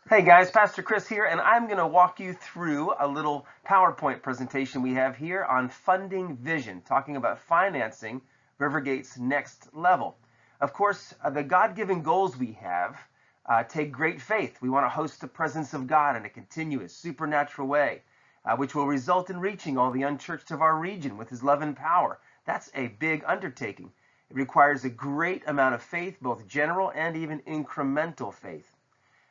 Hey guys, Pastor Chris here, and I'm going to walk you through a little PowerPoint presentation we have here on funding vision, talking about financing Rivergate's next level. Of course, the God-given goals we have take great faith. We want to host the presence of God in a continuous, supernatural way, which will result in reaching all the unchurched of our region with His love and power. That's a big undertaking. It requires a great amount of faith, both general and even incremental faith.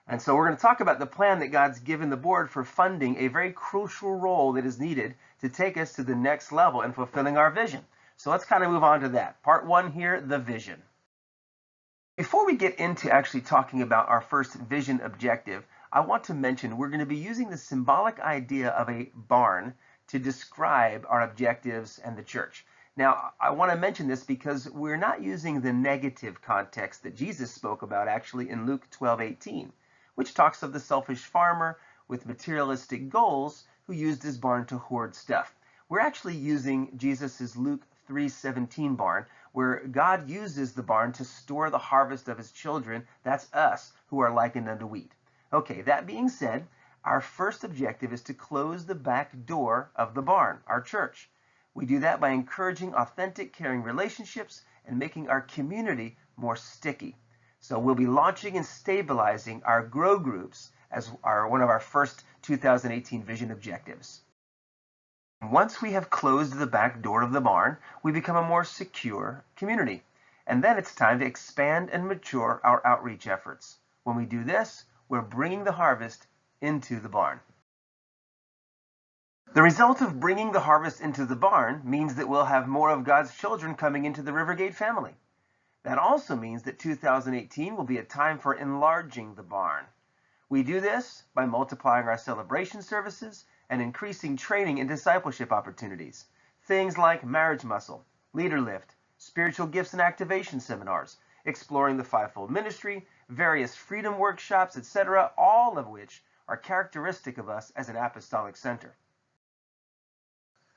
And so we're going to talk about the plan that God's given the board for funding a very crucial role that is needed to take us to the next level in fulfilling our vision. So let's kind of move on to that. Part one here, the vision. Before we get into actually talking about our first vision objective, I want to mention we're going to be using the symbolic idea of a barn to describe our objectives and the church. Now, I want to mention this because we're not using the negative context that Jesus spoke about actually in Luke 12:18. Which talks of the selfish farmer with materialistic goals who used his barn to hoard stuff. We're actually using Jesus's Luke 3:17 barn, where God uses the barn to store the harvest of his children. That's us, who are likened unto wheat. Okay, that being said, our first objective is to close the back door of the barn, our church. We do that by encouraging authentic, caring relationships and making our community more sticky. So we'll be launching and stabilizing our grow groups as one of our first 2018 vision objectives. Once we have closed the back door of the barn, we become a more secure community. And then it's time to expand and mature our outreach efforts. When we do this, we're bringing the harvest into the barn. The result of bringing the harvest into the barn means that we'll have more of God's children coming into the Rivergate family. That also means that 2018 will be a time for enlarging the barn. We do this by multiplying our celebration services and increasing training and discipleship opportunities. Things like marriage muscle, leader lift, spiritual gifts and activation seminars, exploring the fivefold ministry, various freedom workshops, etc., all of which are characteristic of us as an apostolic center.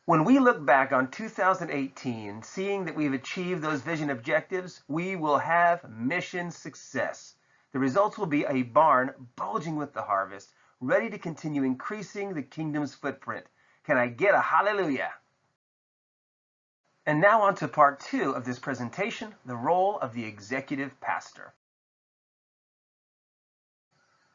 When we look back on 2018, seeing that we've achieved those vision objectives, we will have mission success. The results will be a barn bulging with the harvest, ready to continue increasing the kingdom's footprint. Can I get a hallelujah? And now on to part two of this presentation, the role of the executive pastor.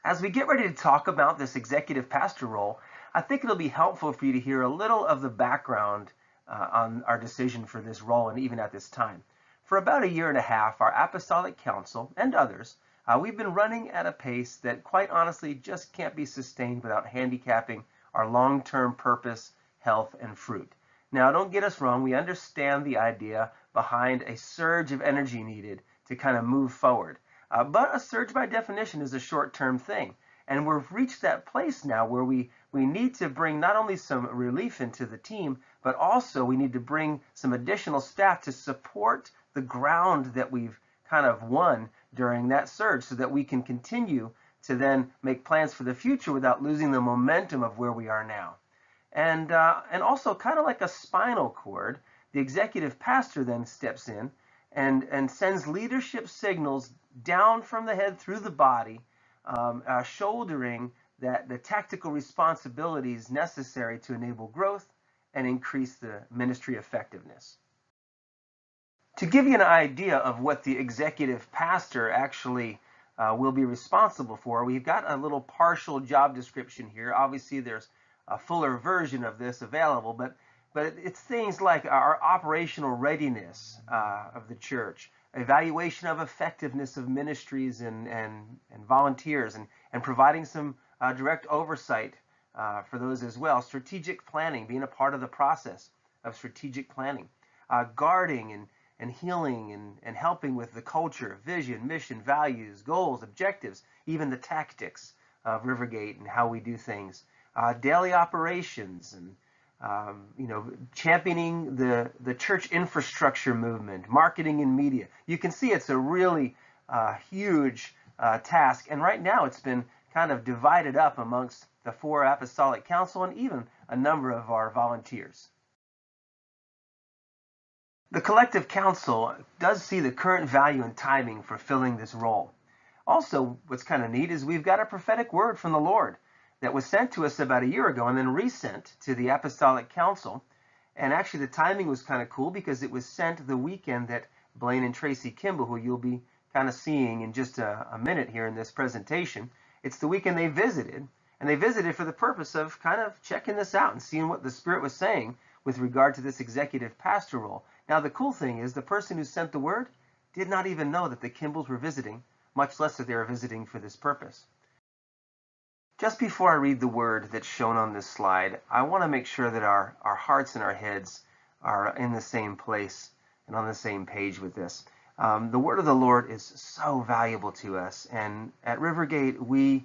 As we get ready to talk about this executive pastor role, I think it'll be helpful for you to hear a little of the background on our decision for this role and even at this time. For about a year and a half, our Apostolic Council and others, we've been running at a pace that quite honestly just can't be sustained without handicapping our long-term purpose, health, and fruit. Now, don't get us wrong, we understand the idea behind a surge of energy needed to kind of move forward. But a surge by definition is a short-term thing. And we've reached that place now where we need to bring not only some relief into the team, but also we need to bring some additional staff to support the ground that we've kind of won during that surge so that we can continue to then make plans for the future without losing the momentum of where we are now. And also kind of like a spinal cord, the executive pastor then steps in and sends leadership signals down from the head through the body, shouldering the tactical responsibilities necessary to enable growth and increase the ministry effectiveness. To give you an idea of what the executive pastor actually will be responsible for, we've got a little partial job description here. Obviously, there's a fuller version of this available, but it's things like our operational readiness of the church, evaluation of effectiveness of ministries and volunteers, and providing some direct oversight for those as well. Strategic planning, being a part of the process of strategic planning. Guarding and healing and helping with the culture, vision, mission, values, goals, objectives, even the tactics of Rivergate and how we do things. Daily operations and championing the church infrastructure movement, marketing and media. You can see it's a really huge task, and right now it's been kind of divided up amongst the 4 Apostolic Council and even a number of our volunteers. The collective council does see the current value and timing for filling this role. Also, what's kind of neat is we've got a prophetic word from the Lord that was sent to us about a year ago and then resent to the Apostolic Council. And actually, the timing was kind of cool because it was sent the weekend that Blaine and Tracy Kimball, who you'll be kind of seeing in just a minute here in this presentation, it's the weekend they visited. And they visited for the purpose of kind of checking this out and seeing what the Spirit was saying with regard to this executive pastor role. Now, the cool thing is the person who sent the word did not even know that the Kimballs were visiting, much less that they were visiting for this purpose. Just before I read the word that's shown on this slide, I want to make sure that our hearts and our heads are in the same place and on the same page with this. The word of the Lord is so valuable to us, and at Rivergate we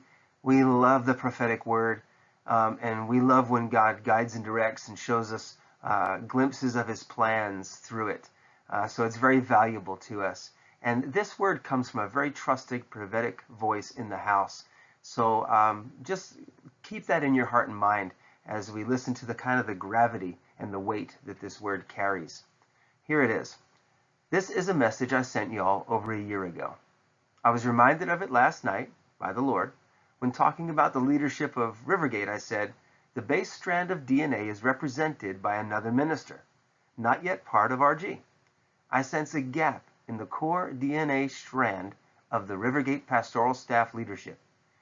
love the prophetic word, and we love when God guides and directs and shows us glimpses of his plans through it. So it's very valuable to us. And this word comes from a very trusted prophetic voice in the house. So just keep that in your heart and mind as we listen to the kind of the gravity and the weight that this word carries. Here it is. This is a message I sent y'all over a year ago. I was reminded of it last night by the Lord. When talking about the leadership of Rivergate, I said, the base strand of DNA is represented by another minister, not yet part of RG. I sense a gap in the core DNA strand of the Rivergate pastoral staff leadership.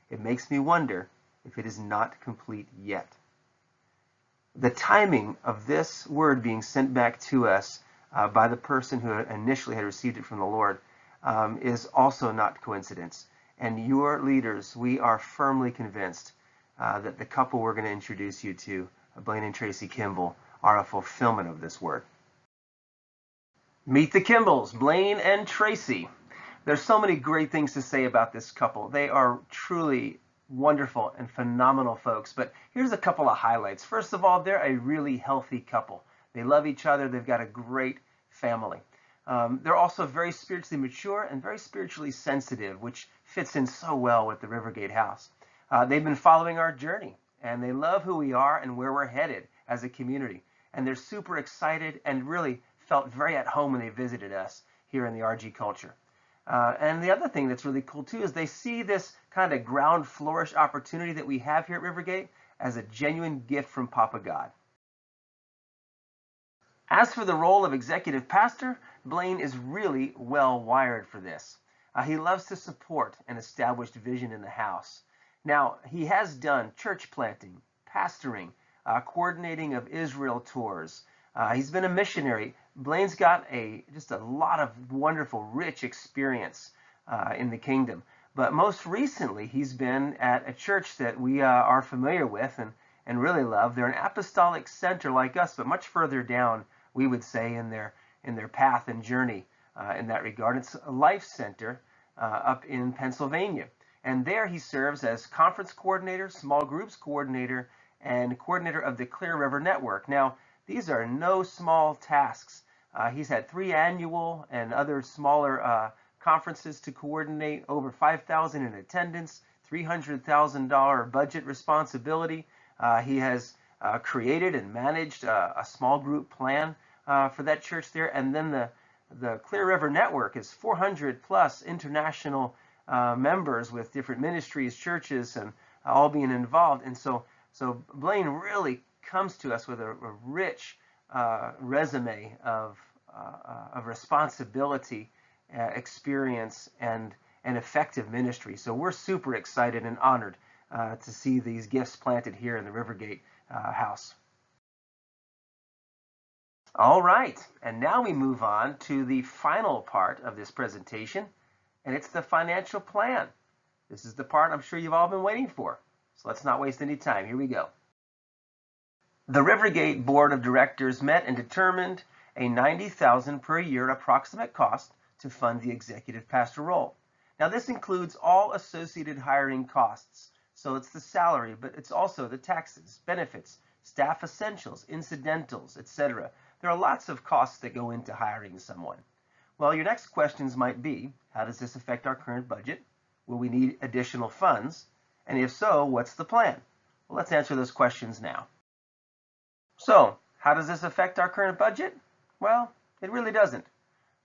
It makes me wonder if it is not complete yet. The timing of this word being sent back to us by the person who initially had received it from the Lord is also not coincidence. And your leaders, we are firmly convinced that the couple we're going to introduce you to, Blaine and Tracy Kimball, are a fulfillment of this word. Meet the Kimballs, Blaine and Tracy. There's so many great things to say about this couple. They are truly wonderful and phenomenal folks, but here's a couple of highlights. First of all, they're a really healthy couple. They love each other. They've got a great family. They're also very spiritually mature and very spiritually sensitive, which fits in so well with the Rivergate house. They've been following our journey, and they love who we are and where we're headed as a community. And they're super excited and really felt very at home when they visited us here in the RG culture. And the other thing that's really cool too is they see this kind of ground flourish opportunity that we have here at Rivergate as a genuine gift from Papa God. As for the role of executive pastor, Blaine is really well wired for this. He loves to support an established vision in the house. Now, he has done church planting, pastoring, coordinating of Israel tours. He's been a missionary. Blaine's got just a lot of wonderful, rich experience in the kingdom. But most recently, he's been at a church that we are familiar with and really love. They're an apostolic center like us, but much further down, we would say, in their path and journey in that regard. It's a Life Center up in Pennsylvania. And there he serves as conference coordinator, small groups coordinator, and coordinator of the Clear River Network. Now, these are no small tasks. He's had 3 annual and other smaller conferences to coordinate, over 5,000 in attendance, $300,000 budget responsibility. He has created and managed a small group plan for that church there. And then the Clear River Network is 400 plus international members with different ministries, churches, and all being involved. And so Blaine really comes to us with a rich resume of responsibility, experience, and effective ministry. So we're super excited and honored to see these gifts planted here in the Rivergate house. All right, and now we move on to the final part of this presentation, and it's the financial plan. This is the part I'm sure you've all been waiting for. So let's not waste any time. Here we go. The Rivergate Board of Directors met and determined a $90,000 per year approximate cost to fund the executive pastor role. Now this includes all associated hiring costs. So it's the salary, but it's also the taxes, benefits, staff essentials, incidentals, etc. There are lots of costs that go into hiring someone. Well, your next questions might be, how does this affect our current budget? Will we need additional funds? And if so, what's the plan? Well, let's answer those questions now. So, how does this affect our current budget? Well, it really doesn't.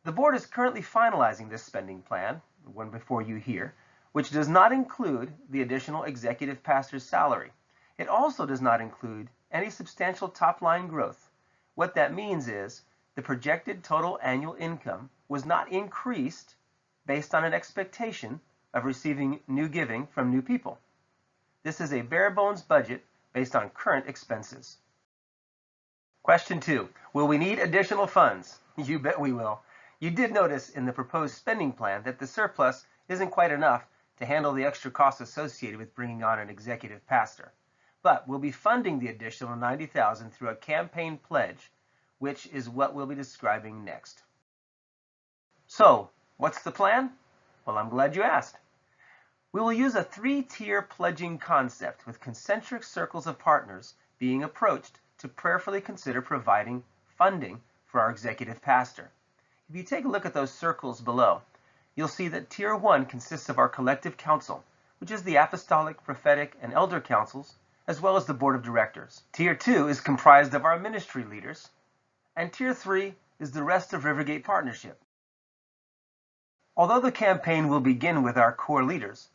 The board is currently finalizing this spending plan, the one before you here, which does not include the additional executive pastor's salary. It also does not include any substantial top-line growth. What that means is the projected total annual income was not increased based on an expectation of receiving new giving from new people. This is a bare-bones budget based on current expenses. Question 2. Will we need additional funds? You bet we will. You did notice in the proposed spending plan that the surplus isn't quite enough to handle the extra costs associated with bringing on an executive pastor. But we'll be funding the additional $90,000 through a campaign pledge, which is what we'll be describing next. So, what's the plan? Well, I'm glad you asked. We will use a 3-tier pledging concept with concentric circles of partners being approached to prayerfully consider providing funding for our executive pastor. If you take a look at those circles below, you'll see that Tier 1 consists of our collective council, which is the apostolic, prophetic, and elder councils, as well as the board of directors. Tier 2 is comprised of our ministry leaders, and Tier 3 is the rest of Rivergate Partnership. Although the campaign will begin with our core leaders,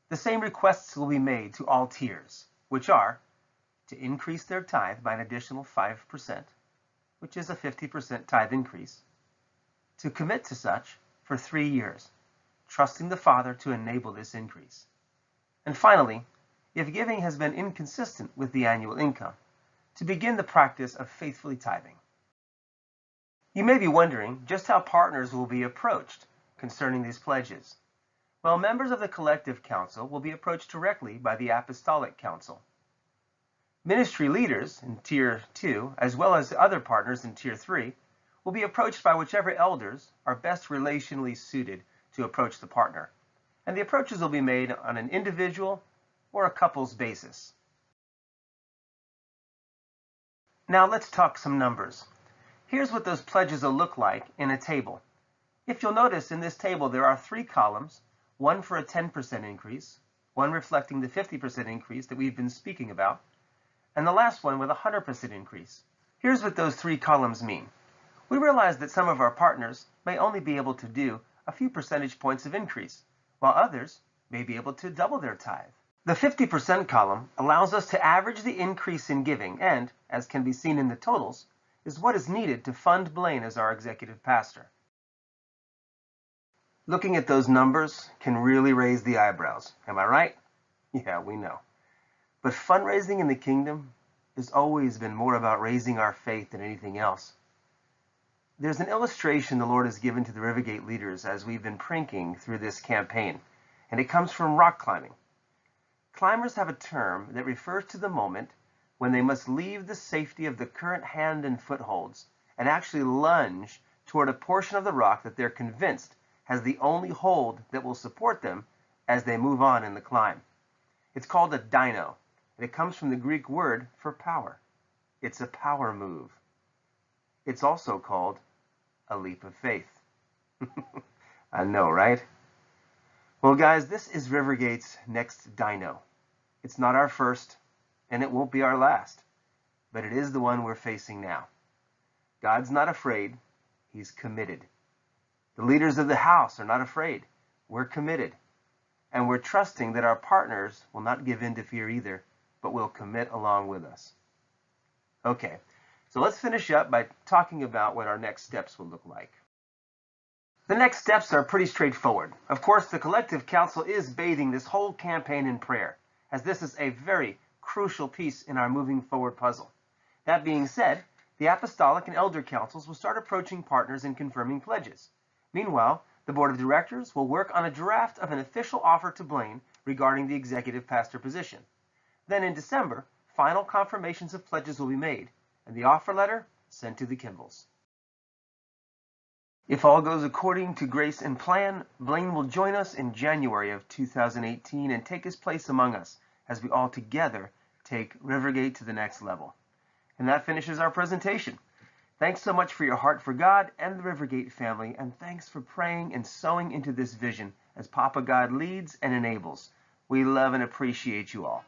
the same requests will be made to all tiers, which are to increase their tithe by an additional 5%, which is a 50% tithe increase, to commit to such for 3 years, trusting the Father to enable this increase. And finally, if giving has been inconsistent with the annual income, to begin the practice of faithfully tithing. You may be wondering just how partners will be approached concerning these pledges. Well, members of the collective council will be approached directly by the apostolic council. Ministry leaders in Tier 2, as well as other partners in Tier 3, will be approached by whichever elders are best relationally suited to approach the partner. And the approaches will be made on an individual or a couple's basis. Now let's talk some numbers. Here's what those pledges will look like in a table. If you'll notice in this table there are 3 columns, one for a 10% increase, one reflecting the 50% increase that we've been speaking about, and the last one with a 100% increase. Here's what those 3 columns mean. We realize that some of our partners may only be able to do a few percentage points of increase, while others may be able to double their tithe. The 50% column allows us to average the increase in giving and, as can be seen in the totals, is what is needed to fund Blaine as our executive pastor. Looking at those numbers can really raise the eyebrows. Am I right? Yeah, we know. But fundraising in the kingdom has always been more about raising our faith than anything else. There's an illustration the Lord has given to the Rivergate leaders as we've been prinking through this campaign, and it comes from rock climbing. Climbers have a term that refers to the moment when they must leave the safety of the current hand and footholds and actually lunge toward a portion of the rock that they're convinced has the only hold that will support them as they move on in the climb. It's called a dyno, and it comes from the Greek word for power. It's a power move. It's also called a leap of faith. I know, right? Well, guys, this is Rivergate's next dyno. It's not our first, and it won't be our last, but it is the one we're facing now. God's not afraid. He's committed. The leaders of the house are not afraid. We're committed. And we're trusting that our partners will not give in to fear either, but will commit along with us. Okay, so let's finish up by talking about what our next steps will look like. The next steps are pretty straightforward. Of course, the collective council is bathing this whole campaign in prayer, as this is a very crucial piece in our moving forward puzzle. That being said, the apostolic and elder councils will start approaching partners and confirming pledges. Meanwhile, the board of directors will work on a draft of an official offer to Blaine regarding the executive pastor position. Then in December, final confirmations of pledges will be made, and the offer letter sent to the Kimballs. If all goes according to grace and plan, Blaine will join us in January of 2018 and take his place among us as we all together take Rivergate to the next level. And that finishes our presentation. Thanks so much for your heart for God and the Rivergate family, and thanks for praying and sowing into this vision as Papa God leads and enables. We love and appreciate you all.